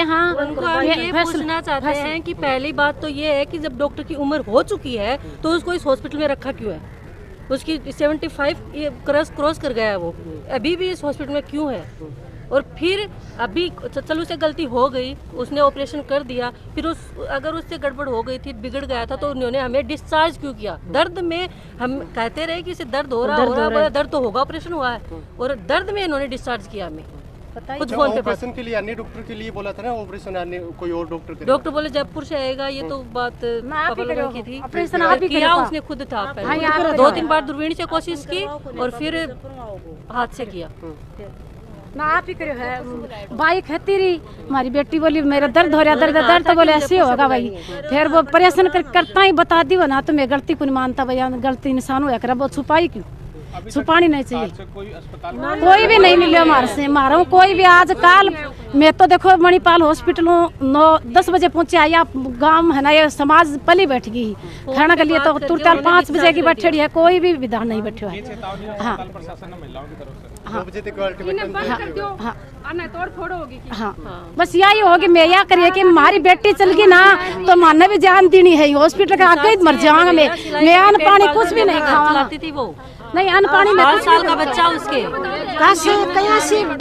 हाँ, उनको आप ये पूछना चाहते हैं कि पहली बात तो ये है कि जब डॉक्टर की उम्र हो चुकी है तो उसको इस हॉस्पिटल में रखा क्यों है? उसकी 75 ये क्रॉस कर गया है, वो अभी भी इस हॉस्पिटल में क्यों है? और फिर अभी चलो उसे गलती हो गई, उसने ऑपरेशन कर दिया, फिर अगर उससे गड़बड़ हो गई थी, बिगड़ गया था, तो उन्होंने हमें डिस्चार्ज क्यों किया? दर्द में हम कहते रहे कि इसे दर्द हो रहा है, दर्द तो होगा, ऑपरेशन हुआ है, और दर्द में इन्होंने डिस्चार्ज किया हमें। कुछ फोन पे ऑपरेशन के लिए अन्य डॉक्टर के लिए बोला था ना, ऑपरेशन अन्य कोई और डॉक्टर बोले जयपुर से आएगा, ये तो बात की थी। ऑपरेशन आप ही किया उसने खुद था, पहले 2-3 बार दूरबीन से कोशिश की और फिर हाथ से किया। ना आप ही करो है, बाइक है तेरी, हमारी बेटी बोली मेरा दर्द हो रहा, दर्द तो बोले ऐसे होगा भाई, फिर वो परेशान करता ही बता दी ना, तो मैं गलती को नहीं मानता भैया, गलती इंसान हुआ कर, वो छुपाई क्यों? छुपानी नहीं चाहिए। कोई भी नहीं मिले हमारे से, हमारा कोई भी आज काल मैं तो देखो मणिपाल हॉस्पिटल 9-10 बजे पहुंचे आई, आप गांव है ना, ये समाज पली बैठ गई खाना के लिए, तो तुरंत 5 बजे की बैठी है, कोई भी विधान नहीं बैठे है। हाँ हाँ, बस यही होगी, मैं यह करिए कि हमारी बेटी चल गई ना तो माने भी जान देनी है, हॉस्पिटल के आगे मर जाऊंगा मैं अन्न पानी कुछ भी नहीं खाऊंगा। नहीं अन्न पानी में 5 साल का बच्चा उसके कैसे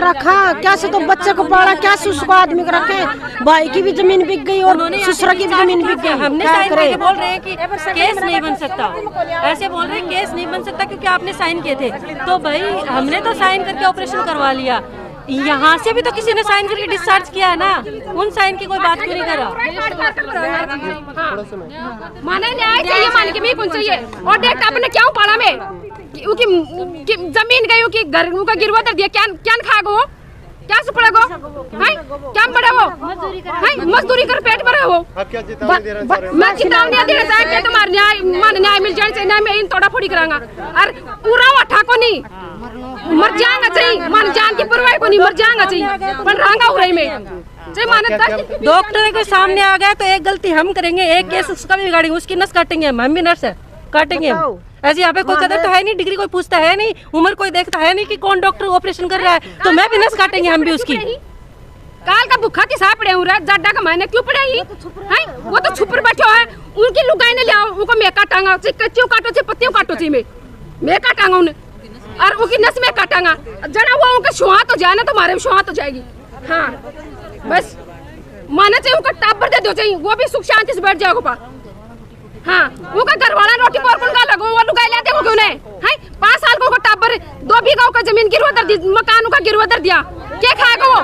रखा, कैसे तो बच्चे को पाला, कैसे उसको आदमी को रखे, भाई की भी जमीन बिक गई और ससुर की भी जमीन बिक गई। हमने साइन करके बोल रहे हैं कि केस नहीं बन सकता, ऐसे बोल रहे हैं केस नहीं बन सकता क्योंकि आपने साइन किए थे, तो भाई हमने तो साइन करके ऑपरेशन करवा लिया, यहाँ से भी तो किसी ने साइन करके डिस्चार्ज किया है ना, उन साइन की कोई बात क्यों नहीं करा? माने न्याय चाहिए, मान के भी कौन चाहिए, और देख आपने क्या पाला में उनकी जमीन गई, उनकी घर का गिरवा कर दिया, क्या खाएगा वो, क्या सुपड़ेगा, क्या पड़े वो, मजदूरी कर पेट भरे वो। मैं चेतावनी देना चाहती हूं, तुम्हारे न्याय मिल जाने चाहिए, मैं इन तोड़ा फोड़ी करांगा, और पूरा उठा को नहीं मर जाएगा चाहिए, मान जान की परवाह को नहीं, मर जाएगा चाहिए, पर रंगा उड़ाई में डॉक्टर के सामने आ गया तो एक गलती हम करेंगे, एक केस उसका भी बिगाड़ेंगे, उसकी नस काटेंगे, हम भी नर्स है, काटेंगे हम। ऐसे यहाँ पे कोई कदर तो है नहीं, डिग्री कोई पूछता है नहीं, उम्र कोई देखता है नहीं कि कौन डॉक्टर ऑपरेशन कर रहा है, तो मैं भी नस काटेंगे हम भी उसकी। काल का भूखा किसा पड़े हो रहा, जाडा का महीने क्यों पड़ेगी, वो तो छुपर बैठे है, उनकी लुगाई ने लिया, उनको मैं काटांगा, कच्चियों काटो चाहिए, पत्तियों काटो चाहिए, मैं काटांगा उन्हें, और उनकी नस में काटांगा, जरा वो उनका शुहा तो जाए ना, तो हमारे शुहा तो जाएगी। हाँ बस माना चाहिए, उनका टाबर दे दो चाहिए, वो भी सुख शांति से बैठ जाएगा। हाँ उनका घर वाला रोटी पर कौन का लगो, वो लुगाई लेते हो क्यों नहीं है? 5 साल को टाबर 2 बीघा का जमीन गिरवा कर दी, मकान का गिरवा कर दिया, क्या खाएगा वो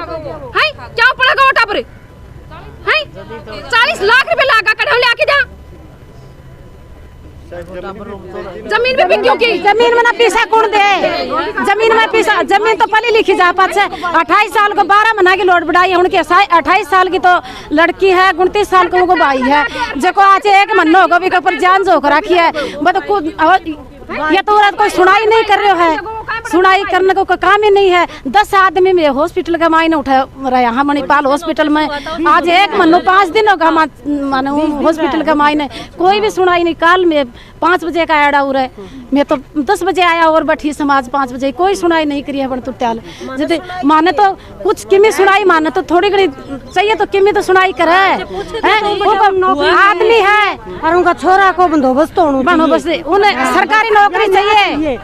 है? क्या पड़ेगा वो टाबर है? 40 लाख रुपए लागा कर ले आके जा, जमीन भी बिक्यों की, जमीन में ना पैसा कौन दे, जमीन में पैसा, जमीन तो पली लिखी जा पास 28 साल को 12 महीना की लोड बढ़ाई है, उनके 28 साल की तो लड़की है, 29 साल को उनको भाई है, जो आज 1 महीना होगा भी ऊपर जान जोख रखी है, ये तो कोई सुनाई नहीं कर रहे है, सुनाई करने को कोई काम ही नहीं है। 10 आदमी में हॉस्पिटल का मायने उठा रहा है, मणिपाल हॉस्पिटल में आज 1 महीना 5 दिन होगा मानो हॉस्पिटल का मायने कोई भी सुनाई नहीं। काल में 5 बजे का आड़ा हो रहा है, मैं तो 10 बजे आया और बैठी समाज 5 बजे, कोई सुनाई नहीं करी है। बन तुत्याल जैसे माने तो कुछ किमी सुनाई, माने तो थोड़ी घड़ी चाहिए तो किमी तो सुनाई करे, आदमी है और उनका छोरा को बंदोबस्त बंदोबस्त, उन्हें सरकारी नौकरी चाहिए,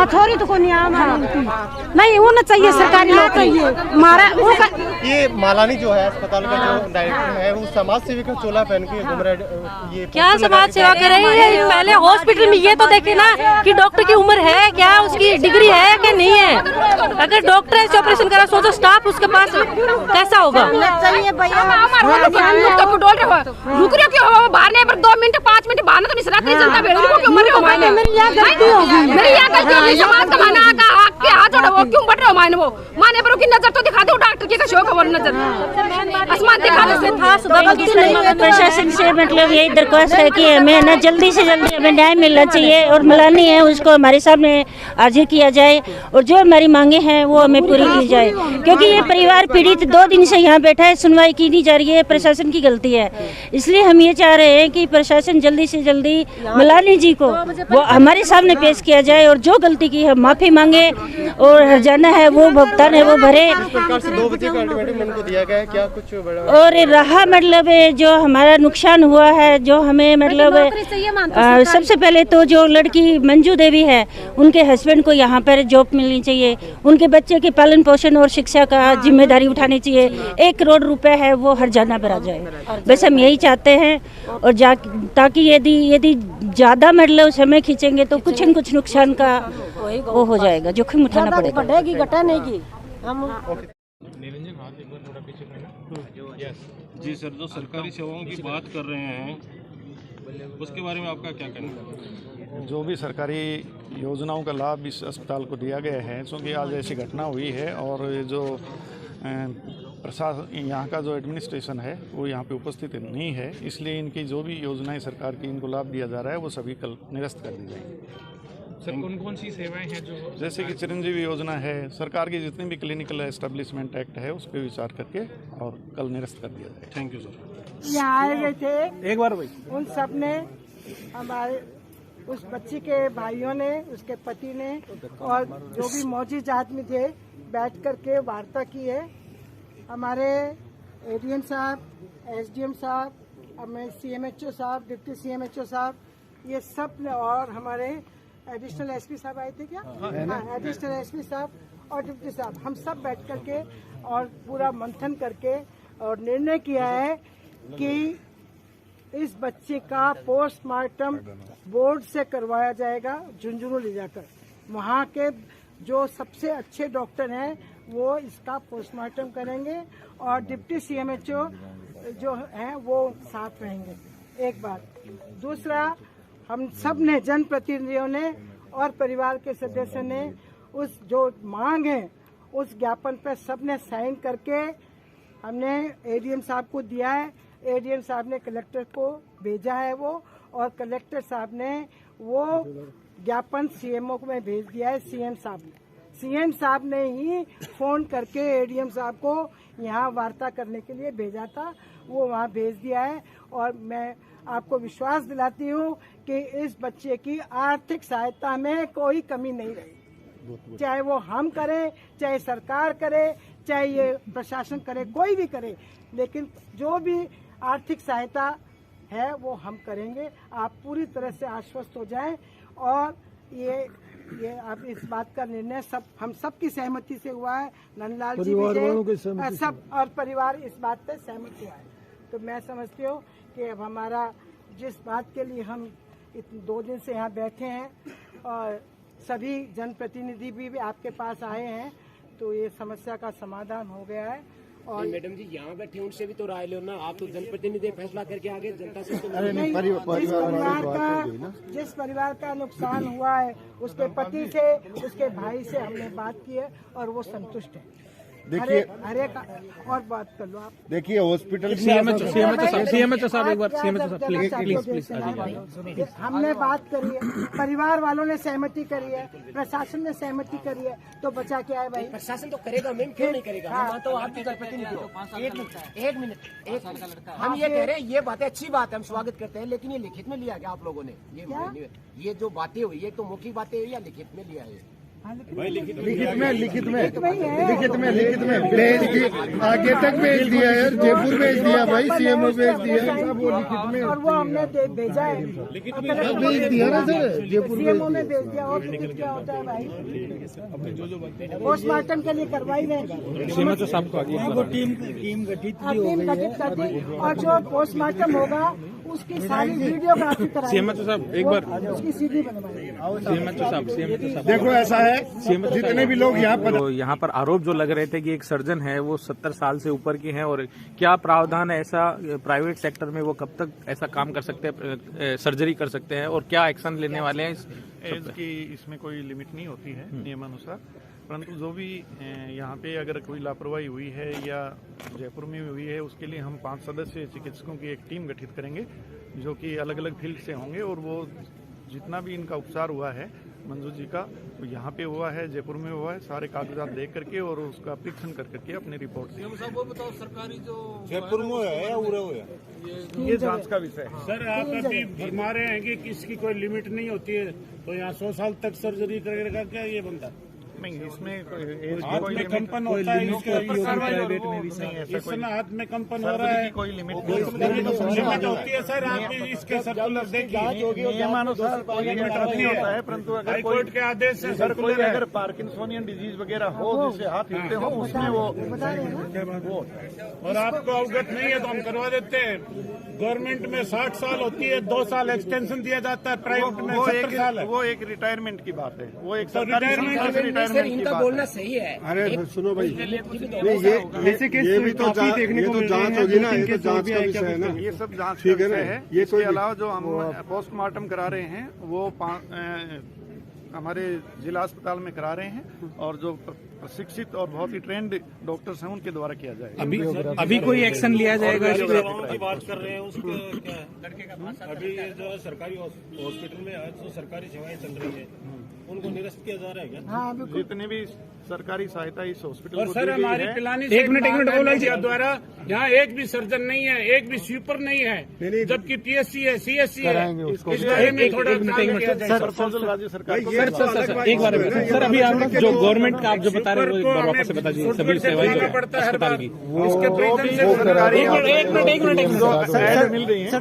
छोरी तो को नहीं उन्हें चाहिए सरकारी नौकरी। हमारा ये मालानी जो है अस्पताल का जो डायरेक्टर है, वो समाज सेविका चोला पहन के घूम रहा है, ये क्या समाज सेवा कर रही है? पहले हॉस्पिटल में ये तो देखे ना कि डॉक्टर की उम्र है क्या, उसकी डिग्री है कि नहीं है। अगर डॉक्टर ऐसे ऑपरेशन करा, सोचो स्टाफ उसके पास कैसा होगा। रुक रहे क्यों बाहर नहीं, 2 मिनट 5 मिनट बाहर तो नहीं रात नहीं चलता, मेरी क्या गलती होगी, समाज का माना आके हाथ जोड़ो, वो क्यों बढ़ रहे हो माने, वो माने पर की नजर तो दिखा दो, डॉक्टर की का शौक है वो नजर आसमान दिखा दो था सुबह। प्रशासन से मतलब यही दरख्वास्त है कि हमें ना जल्दी से जल्दी हमें न्याय मिलना चाहिए, और मलानी है उसको हमारे सामने हाजिर किया जाए, और जो हमारी मांगे हैं वो हमें पूरी की जाए, क्योंकि ये परिवार पीड़ित 2 दिन से यहाँ बैठा है, सुनवाई की नहीं जा रही है, प्रशासन की गलती है। इसलिए हम ये चाह रहे हैं कि प्रशासन जल्दी से जल्दी मलानी जी को वो हमारे सामने पेश किया जाए, और जो गलती की है माफ़ी मांगे, और हर्जाना है वो भुगतान है वो भरे। सरकार से 2 बजे का अल्टीमेटम उनको दिया गया है, क्या कुछ बड़ा और रहा मतलब जो हमारा नुकसान हुआ है, जो हमें मतलब सबसे पहले तो जो लड़की मंजू देवी है उनके हस्बैंड को यहाँ पर जॉब मिलनी चाहिए, उनके बच्चे के पालन पोषण और शिक्षा का जिम्मेदारी उठानी चाहिए। 1 करोड़ रुपए है वो हर्जाना भरा जाए, बस हम यही चाहते हैं। और ताकि यदि ज़्यादा मतलब समय खींचेंगे तो कुछ न कुछ नुकसान का वो हो जाएगा, जोखिम उठाना पड़ेगा। बढ़ेगी घटा नहीं की हम जी सर, जो सरकारी सेवाओं की बात कर रहे हैं उसके बारे में आपका क्या कहना है? जो भी सरकारी योजनाओं का लाभ इस अस्पताल को दिया गया है, क्योंकि आज ऐसी घटना हुई है और ये जो प्रशासन यहाँ का जो एडमिनिस्ट्रेशन है वो यहाँ पे उपस्थित नहीं है, इसलिए इनकी जो भी योजनाएं सरकार की इनको लाभ दिया जा रहा है वो सभी कल निरस्त कर दी जाएंगी। सर कौन कौन सी सेवाएं हैं जो, जैसे कि चिरंजीवी योजना है, सरकार की जितनी भी क्लिनिकल एस्टेब्लिशमेंट एक्ट है उस पर विचार करके और कल निरस्त कर दिया जाए। Thank you sir. यहाँ आए गए थे एक बार भाई, उन सब ने, हमारे उस बच्ची के भाइयों ने, उसके पति ने और जो भी मौजूद आदमी थे बैठ करके वार्ता की है। हमारे एडीएम साहब, एसडीएम साहब, हमें सीएमएचओ साहब, डिप्टी सीएमएचओ साहब, ये सब ने, और हमारे एडिशनल एसपी साहब आए थे क्या? हाँ, एडिशनल एसपी साहब और डिप्टी साहब, हम सब बैठ करके और पूरा मंथन करके और निर्णय किया है कि इस बच्चे का पोस्टमार्टम बोर्ड से करवाया जाएगा, झुंझुनू ले जाकर। वहाँ के जो सबसे अच्छे डॉक्टर हैं वो इसका पोस्टमार्टम करेंगे और डिप्टी सीएमएचओ जो हैं वो साथ रहेंगे। एक बात। दूसरा, हम सब ने, जनप्रतिनिधियों ने और परिवार के सदस्यों ने उस जो मांग है उस ज्ञापन पर सब ने साइन करके हमने एडीएम साहब को दिया है। एडीएम साहब ने कलेक्टर को भेजा है वो, और कलेक्टर साहब ने वो ज्ञापन सीएमओ में भेज दिया है। सीएम साहब ने ही फोन करके एडीएम साहब को यहाँ वार्ता करने के लिए भेजा था, वो वहाँ भेज दिया है। और मैं आपको विश्वास दिलाती हूँ कि इस बच्चे की आर्थिक सहायता में कोई कमी नहीं रही, चाहे वो हम करें, चाहे सरकार करे, चाहे ये प्रशासन करे, कोई भी करे, लेकिन जो भी आर्थिक सहायता है वो हम करेंगे। आप पूरी तरह से आश्वस्त हो जाएं। और ये अब इस बात का निर्णय हम सब की सहमति से हुआ है। नंदलाल जी भी सब और परिवार इस बात पे सहमत हुआ है। तो मैं समझती हूँ कि अब हमारा जिस बात के लिए हम 2 दिन से यहाँ बैठे हैं और सभी जनप्रतिनिधि भी आपके पास आए हैं, तो ये समस्या का समाधान हो गया है। और मैडम जी यहाँ बैठे उनसे भी तो राय लो ना, आप तो जनप्रतिनिधि फैसला करके आगे जनता से तो जिस परिवार का नुकसान हुआ है उसके पति से, उसके भाई से हमने बात की है और वो संतुष्ट है। देखिए, हरे का और बात कर लो आप। देखिए हॉस्पिटल सीएमएचओ साहब एक बार, सीएमएचओ साहब प्लीज। हमने बात करी है, परिवार वालों ने सहमति करी है, प्रशासन ने सहमति करी है, तो बचा क्या है भाई? प्रशासन तो करेगा मैम, क्यों नहीं करेगा? हाँ, तो आपकी जनप्रतिनिधि एक मिनट हम ये कह रहे हैं, ये बातें अच्छी बात है, हम स्वागत करते हैं, लेकिन ये लिखित में लिया क्या आप लोगों ने? ये जो बातें हुई है तो मौखिक बातें हुई या लिखित में लिया है? भाई लिखित में भेज दिया, आगे तक भेज दिया यार, जयपुर भेज दिया भाई, सीएमओ भेज दिया, वो लिखित में, और वो हमने भेजा है, भेज दिया ना सर, जयपुर सीएमओ में भेज दिया। और लिखित क्या होता है भाई? पोस्टमार्टम के लिए करवाई नहीं, सीएमएचओ साहब को आगे टीम गठित कर दी, और जो पोस्टमार्टम होगा उसकी सारी वीडियोग्राफी कराई। सीएमएचओ साहब एक बार, उसकी सीडी बनवाई। सीएमएचओ साहब देखो ऐसा है, जितने भी लोग यहाँ पर, तो यहाँ पर आरोप जो लग रहे थे कि एक सर्जन है वो 70 साल से ऊपर के हैं, और क्या प्रावधान है ऐसा प्राइवेट सेक्टर में, वो कब तक ऐसा काम कर सकते हैं, सर्जरी कर सकते हैं, और क्या एक्शन लेने वाले हैं? एज की इसमें कोई लिमिट नहीं होती है नियमानुसार, परंतु जो भी यहाँ पे अगर कोई लापरवाही हुई है या जयपुर में हुई है, उसके लिए हम 5 सदस्यीय चिकित्सकों की एक टीम गठित करेंगे, जो कि अलग अलग फील्ड से होंगे, और वो जितना भी इनका उपचार हुआ है मंजू जी का, तो यहाँ पे हुआ है, जयपुर में हुआ है, सारे कागजात देख करके और उसका परीक्षण कर करके अपनी रिपोर्ट दी। वो बताओ, सरकारी जो जयपुर में है या उरे हुआ, ये जांच का विषय है। सर आप अभी फरमा रहे हैं कि किसकी कोई लिमिट नहीं होती है, तो यहाँ 100 साल तक सर्जरी करेगा क्या ये बंदा? नहीं, इसमें आत्मकंपन होता है, प्राइवेट में भी इस समय आत्मकंपन हो रहा है, कोई लिमिट लिमिट होती है सर। आप इसके सर्कुलर देखिए, नियमानुसार कोई लिमिट नहीं होता है, परंतु अगर हाईकोर्ट के आदेश से सर कोई अगर पार्किंसोनियन डिजीज वगैरह हो, जिससे हाथ हिलते हो, उसमें वो और आपको अवगत नहीं है तो हम करवा देते हैं। गवर्नमेंट में 60 साल होती है, 2 साल एक्सटेंशन दिया जाता है, प्राइवेट में 70 साल है। वो एक रिटायरमेंट की बात है, वो एक रिटायरमेंट इनका बोलना सही है। अरे सुनो भाई, ये भी तो जांच होगी ना, ये तो जांच का विषय है ना, ये सब जांच ठीक है ना। ये इसके अलावा जो हम पोस्टमार्टम करा रहे हैं वो हमारे जिला अस्पताल में करा रहे हैं, और जो प्रशिक्षित और बहुत ही ट्रेंड डॉक्टर्स हैं उनके द्वारा किया जाएगा। अभी कोई एक्शन लिया जाएगा इस पे? की बात कर रहे हैं उसको क्या अभी जो है सरकारी हॉस्पिटल में आज जो सरकारी सेवाएं चल रही है उनको निरस्त किया जा रहा है क्या? जितने भी सरकारी सहायता इस हॉस्पिटल और सर हमारी पिलानी एक मिनट बोला द्वारा यहाँ एक भी सर्जन नहीं है, एक भी स्वीपर नहीं है, जबकि पीएससी है, सीएससी है। इस बारे में थोड़ा राज्य सरकार एक बार सर, अभी आप जो गवर्नमेंट का आप जो बता रहे हो वापस से बता दीजिए, सभी सेवाएं जो अस्पताल की इसके मिल रही है।